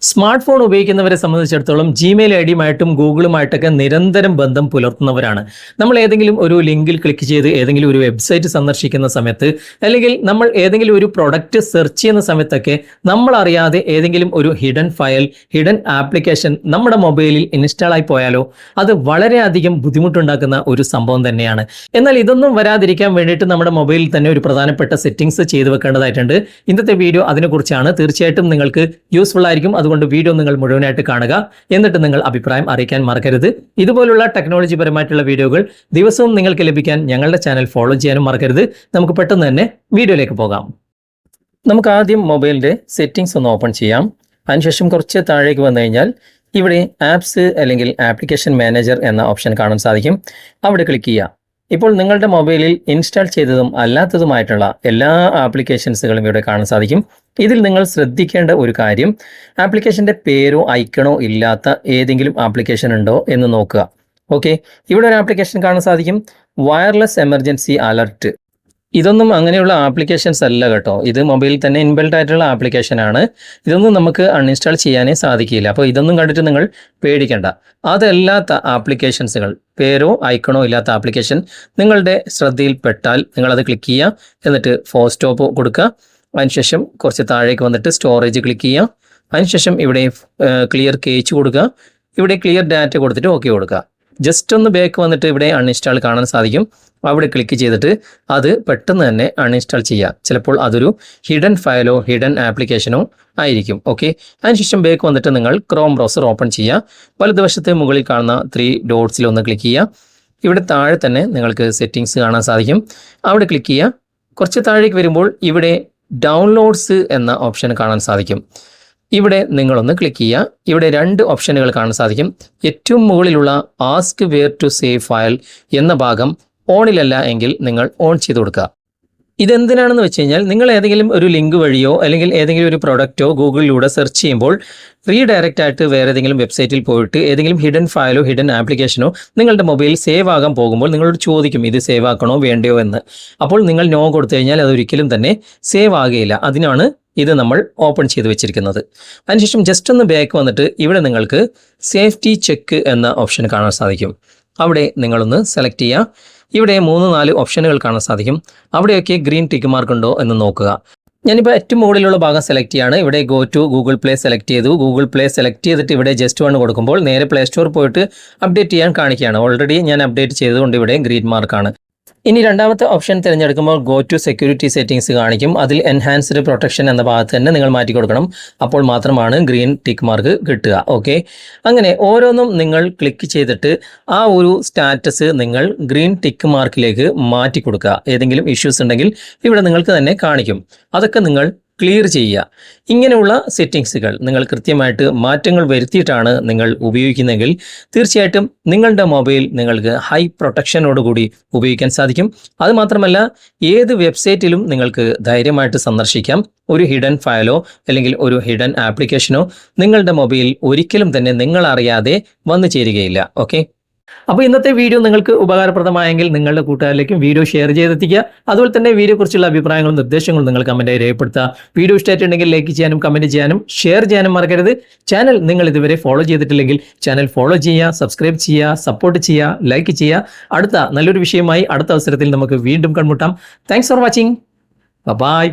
Smart phone ഉപയോഗിക്കുന്നവരെ സംബന്ധിച്ചിടത്തോളം Gmail I ഡിയുമായിട്ടും ഗൂഗിളുമായിട്ടൊക്കെ നിരന്തരം ബന്ധം പുലർത്തുന്നവരാണ്. നമ്മൾ ഏതെങ്കിലും ഒരു ലിങ്കിൽ ക്ലിക്ക് ചെയ്ത് ഏതെങ്കിലും ഒരു വെബ്സൈറ്റ് സന്ദർശിക്കുന്ന സമയത്ത്, അല്ലെങ്കിൽ നമ്മൾ ഏതെങ്കിലും ഒരു പ്രൊഡക്റ്റ് സെർച്ച് ചെയ്യുന്ന സമയത്തൊക്കെ നമ്മൾ അറിയാതെ ഏതെങ്കിലും ഒരു ഹിഡൻ ഫയൽ, ഹിഡൻ ആപ്ലിക്കേഷൻ നമ്മുടെ മൊബൈലിൽ ഇൻസ്റ്റാൾ ആയി പോയാലോ അത് വളരെയധികം ബുദ്ധിമുട്ടുണ്ടാക്കുന്ന ഒരു സംഭവം തന്നെയാണ്. എന്നാൽ ഇതൊന്നും വരാതിരിക്കാൻ വേണ്ടിയിട്ട് നമ്മുടെ മൊബൈലിൽ തന്നെ ഒരു പ്രധാനപ്പെട്ട സെറ്റിംഗ്സ് ചെയ്തു വെക്കേണ്ടതായിട്ടുണ്ട്. ഇന്നത്തെ വീഡിയോ അതിനെക്കുറിച്ചാണ്. തീർച്ചയായിട്ടും നിങ്ങൾക്ക് യൂസ്ഫുൾ ആയിരിക്കും. അതുകൊണ്ട് വീഡിയോ നിങ്ങൾ മുഴുവനായിട്ട് കാണുക. എന്നിട്ട് നിങ്ങൾ അഭിപ്രായം അറിയിക്കാൻ മറക്കരുത്. ഇതുപോലുള്ള ടെക്നോളജി പരമായിട്ടുള്ള വീഡിയോകൾ ദിവസവും നിങ്ങൾക്ക് ലഭിക്കാൻ ഞങ്ങളുടെ ചാനൽ ഫോളോ ചെയ്യാനും മറക്കരുത്. നമുക്ക് പെട്ടെന്ന് തന്നെ വീഡിയോയിലേക്ക് പോകാം. നമുക്ക് ആദ്യം മൊബൈലിൻ്റെ സെറ്റിംഗ്സ് ഒന്ന് ഓപ്പൺ ചെയ്യാം. അതിനുശേഷം കുറച്ച് താഴേക്ക് വന്നു കഴിഞ്ഞാൽ ഇവിടെ ആപ്സ് അല്ലെങ്കിൽ ആപ്ലിക്കേഷൻ മാനേജർ എന്ന ഓപ്ഷൻ കാണാൻ സാധിക്കും. അവിടെ ക്ലിക്ക് ചെയ്യുക. ഇപ്പോൾ നിങ്ങളുടെ മൊബൈലിൽ ഇൻസ്റ്റാൾ ചെയ്തതും അല്ലാത്തതുമായിട്ടുള്ള എല്ലാ ആപ്ലിക്കേഷൻസുകളും ഇവിടെ കാണാൻ സാധിക്കും. ഇതിൽ നിങ്ങൾ ശ്രദ്ധിക്കേണ്ട ഒരു കാര്യം, ആപ്ലിക്കേഷൻ്റെ പേരോ ഐക്കണോ ഇല്ലാത്ത ഏതെങ്കിലും ആപ്ലിക്കേഷൻ ഉണ്ടോ എന്ന് നോക്കുക. ഓക്കെ, ഇവിടെ ഒരു ആപ്ലിക്കേഷൻ കാണാൻ സാധിക്കും, വയർലെസ് എമർജൻസി അലർട്ട്. ഇതൊന്നും അങ്ങനെയുള്ള ആപ്ലിക്കേഷൻസ് അല്ല കേട്ടോ. ഇത് മൊബൈലിൽ തന്നെ ഇൻബിൽറ്റ് ആയിട്ടുള്ള ആപ്ലിക്കേഷനാണ്. ഇതൊന്നും നമുക്ക് അൺഇൻസ്റ്റാൾ ചെയ്യാനേ സാധിക്കില്ല. അപ്പോൾ ഇതൊന്നും കണ്ടിട്ട് നിങ്ങൾ പേടിക്കേണ്ട. അതല്ലാത്ത ആപ്ലിക്കേഷൻസുകൾ, പേരോ ഐക്കണോ ഇല്ലാത്ത ആപ്ലിക്കേഷൻ നിങ്ങളുടെ ശ്രദ്ധയിൽപ്പെട്ടാൽ നിങ്ങളത് ക്ലിക്ക് ചെയ്യുക. എന്നിട്ട് ഫോർ സ്റ്റോപ്പ് കൊടുക്കുക. അതിനുശേഷം കുറച്ച് താഴേക്ക് വന്നിട്ട് സ്റ്റോറേജ് ക്ലിക്ക് ചെയ്യുക. അതിനുശേഷം ഇവിടെ ക്ലിയർ കേച്ച് കൊടുക്കുക. ഇവിടെ ക്ലിയർ ഡാറ്റ കൊടുത്തിട്ട് ഓക്കെ കൊടുക്കുക. ജസ്റ്റ് ഒന്ന് ബാക്ക് വന്നിട്ട് ഇവിടെ അൺഇൻസ്റ്റാൾ കാണാൻ സാധിക്കും. അവിടെ ക്ലിക്ക് ചെയ്തിട്ട് അത് പെട്ടെന്ന് തന്നെ അൺഇൻസ്റ്റാൾ ചെയ്യുക. ചിലപ്പോൾ അതൊരു ഹിഡൻ ഫയലോ ഹിഡൻ ആപ്ലിക്കേഷനോ ആയിരിക്കും. ഓക്കെ, അതിനുശേഷം ബാക്ക് വന്നിട്ട് നിങ്ങൾ ക്രോം ബ്രൗസർ ഓപ്പൺ ചെയ്യുക. വലതുവശത്ത് മുകളിൽ കാണുന്ന 3 ഡോട്ട്സിൽ ഒന്ന് ക്ലിക്ക് ചെയ്യുക. ഇവിടെ താഴെ തന്നെ നിങ്ങൾക്ക് സെറ്റിംഗ്സ് കാണാൻ സാധിക്കും. അവിടെ ക്ലിക്ക് ചെയ്യുക. കുറച്ച് താഴേക്ക് വരുമ്പോൾ ഇവിടെ ഡൗൺലോഡ്സ് എന്ന ഓപ്ഷൻ കാണാൻ സാധിക്കും. ഇവിടെ നിങ്ങളൊന്ന് ക്ലിക്ക് ചെയ്യുക. ഇവിടെ 2 ഓപ്ഷനുകൾ കാണാൻ സാധിക്കും. ഏറ്റവും മുകളിലുള്ള ask where to save file എന്ന ഭാഗം ഓണിലല്ല എങ്കിൽ നിങ്ങൾ ഓൺ ചെയ്ത് കൊടുക്കുക. ഇതെന്തിനാണെന്ന് വെച്ച് കഴിഞ്ഞാൽ, നിങ്ങൾ ഏതെങ്കിലും ഒരു ലിങ്ക് വഴിയോ അല്ലെങ്കിൽ ഏതെങ്കിലും ഒരു പ്രൊഡക്റ്റോ ഗൂഗിളിലൂടെ സെർച്ച് ചെയ്യുമ്പോൾ റീഡയറക്റ്റ് ആയിട്ട് വേറെ ഏതെങ്കിലും വെബ്സൈറ്റിൽ പോയിട്ട് ഏതെങ്കിലും ഹിഡൻ ഫയലോ ഹിഡൻ ആപ്ലിക്കേഷനോ നിങ്ങളുടെ മൊബൈലിൽ സേവ് ആകാൻ പോകുമ്പോൾ നിങ്ങളോട് ചോദിക്കും ഇത് സേവ് ആക്കണോ വേണ്ടയോ എന്ന്. അപ്പോൾ നിങ്ങൾ നോ കൊടുത്തു കഴിഞ്ഞാൽ അതൊരിക്കലും തന്നെ സേവ് ആകുകയില്ല. അതിനാണ് ഇത് നമ്മൾ ഓപ്പൺ ചെയ്ത് വെച്ചിരിക്കുന്നത്. അതിനുശേഷം ജസ്റ്റ് ഒന്ന് ബാക്ക് വന്നിട്ട് ഇവിടെ നിങ്ങൾക്ക് സേഫ്റ്റി ചെക്ക് എന്ന ഓപ്ഷൻ കാണാൻ സാധിക്കും. അവിടെ നിങ്ങളൊന്ന് സെലക്ട് ചെയ്യുക. ഇവിടെ 3-4 ഓപ്ഷനുകൾ കാണാൻ സാധിക്കും. അവിടെയൊക്കെ ഗ്രീൻ ടിക്ക് മാർക്ക് ഉണ്ടോ എന്ന് നോക്കുക. ഞാനിപ്പോൾ ഏറ്റവും മുകളിലുള്ള ഭാഗം സെലക്ട് ചെയ്യാണ്. ഇവിടെ go to Google Play select ചെയ്തു. ഗൂഗിൾ പ്ലേ സെലക്ട് ചെയ്തിട്ട് ഇവിടെ ജസ്റ്റ് 1 കൊടുക്കുമ്പോൾ നേരെ പ്ലേ സ്റ്റോർ പോയിട്ട് അപ്ഡേറ്റ് ചെയ്യാൻ കാണിക്കുകയാണ്. ഓൾറെഡി ഞാൻ അപ്ഡേറ്റ് ചെയ്തുകൊണ്ട് ഇവിടെ ഗ്രീൻ മാർക്കാണ്. ഇനി രണ്ടാമത്തെ ഓപ്ഷൻ തിരഞ്ഞെടുക്കുമ്പോൾ ഗോ ടു സെക്യൂരിറ്റി സെറ്റിംഗ്സ് കാണിക്കും. അതിൽ എൻഹാൻസ്ഡ് പ്രൊട്ടക്ഷൻ എന്ന ഭാഗത്ത് തന്നെ നിങ്ങൾ മാറ്റി കൊടുക്കണം. അപ്പോൾ മാത്രമാണ് ഗ്രീൻ ടിക്ക് മാർക്ക് കിട്ടുക. ഓക്കെ, അങ്ങനെ ഓരോന്നും നിങ്ങൾ ക്ലിക്ക് ചെയ്തിട്ട് ആ ഒരു സ്റ്റാറ്റസ് നിങ്ങൾ ഗ്രീൻ ടിക്ക് മാർക്കിലേക്ക് മാറ്റി കൊടുക്കുക. ഏതെങ്കിലും ഇഷ്യൂസ് ഉണ്ടെങ്കിൽ ഇവിടെ നിങ്ങൾക്ക് തന്നെ കാണിക്കും. അതൊക്കെ നിങ്ങൾ ക്ലിയർ ചെയ്യുക. ഇങ്ങനെയുള്ള സെറ്റിങ്സുകൾ നിങ്ങൾ കൃത്യമായിട്ട് മാറ്റങ്ങൾ വരുത്തിയിട്ടാണ് നിങ്ങൾ ഉപയോഗിക്കുന്നതെങ്കിൽ തീർച്ചയായിട്ടും നിങ്ങളുടെ മൊബൈൽ നിങ്ങൾക്ക് ഹൈ പ്രൊട്ടക്ഷനോടുകൂടി ഉപയോഗിക്കാൻ സാധിക്കും. അതുമാത്രമല്ല ഏത് വെബ്സൈറ്റിലും നിങ്ങൾക്ക് ധൈര്യമായിട്ട് സന്ദർശിക്കാം. ഒരു ഹിഡൻ ഫയലോ അല്ലെങ്കിൽ ഒരു ഹിഡൻ ആപ്ലിക്കേഷനോ നിങ്ങളുടെ മൊബൈലിൽ ഒരിക്കലും തന്നെ നിങ്ങൾ അറിയാതെ വന്നു ചേരുകയില്ല. ഓക്കെ, അപ്പോൾ ഇന്നത്തെ വീഡിയോ നിങ്ങൾക്ക് ഉപകാരപ്രദമായെങ്കിൽ നിങ്ങളുടെ കൂട്ടുകാരിലേക്കും വീഡിയോ ഷെയർ ചെയ്തെത്തിക്കുക. അതുപോലെ തന്നെ വീഡിയോയെക്കുറിച്ചുള്ള അഭിപ്രായങ്ങളും നിർദ്ദേശങ്ങളും നിങ്ങൾ കമൻറ്റായി രേഖപ്പെടുത്തുക. വീഡിയോ ഇഷ്ടമായിട്ടുണ്ടെങ്കിൽ ലൈക്ക് ചെയ്യാനും കമൻറ്റ് ചെയ്യാനും ഷെയർ ചെയ്യാനും മറക്കരുത്. ചാനൽ നിങ്ങൾ ഇതുവരെ ഫോളോ ചെയ്തിട്ടില്ലെങ്കിൽ ചാനൽ ഫോളോ ചെയ്യുക, സബ്സ്ക്രൈബ് ചെയ്യുക, സപ്പോർട്ട് ചെയ്യുക, ലൈക്ക് ചെയ്യുക. അടുത്ത നല്ലൊരു വിഷയമായി അടുത്ത അവസരത്തിൽ നമുക്ക് വീണ്ടും കണ്ടുമുട്ടാം. Thanks for watching. ബൈ.